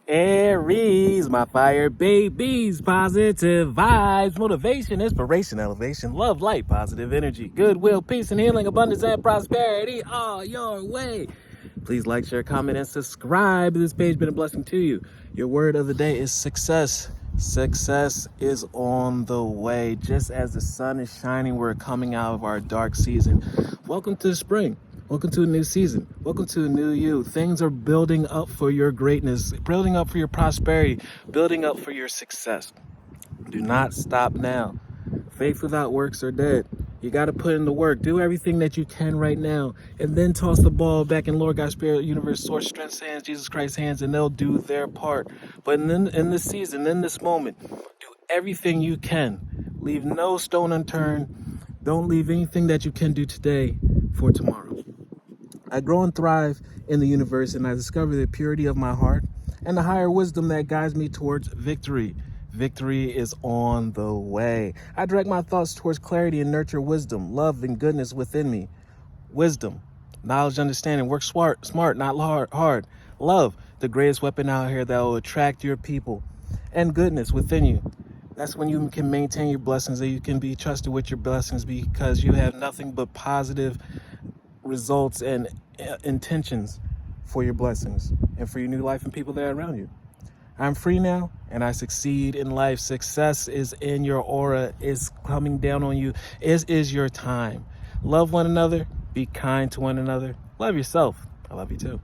Aries, my fire babies, positive vibes, motivation, inspiration, elevation, love, light, positive energy, goodwill, peace, and healing, abundance, and prosperity all your way. Please like, share, comment, and subscribe. This page has been a blessing to you. Your word of the day is success. Success is on the way. Just as the sun is shining, we're coming out of our dark season. Welcome to the spring. Welcome to a new season. Welcome to a new you. Things are building up for your greatness, building up for your prosperity, building up for your success. Do not stop now. Faith without works are dead. You got to put in the work. Do everything that you can right now, and then toss the ball back in Lord God, Spirit, Universe, Source, Strength's hands, Jesus Christ's hands, and they'll do their part. But in this season, in this moment, do everything you can. Leave no stone unturned. Don't leave anything that you can do today for tomorrow. I grow and thrive in the universe, and I discover the purity of my heart and the higher wisdom that guides me towards victory. Victory is on the way. I direct my thoughts towards clarity and nurture wisdom, love, and goodness within me. Wisdom, knowledge, understanding. Work smart, not hard. Love, the greatest weapon out here that will attract your people. And goodness within you. That's when you can maintain your blessings, and you can be trusted with your blessings because you have nothing but positive results and intentions for your blessings and for your new life and people that are around you. I'm free now, and I succeed in life. Success is in your aura, is coming down on you. It is your time. Love one another, be kind to one another, love yourself. I love you too.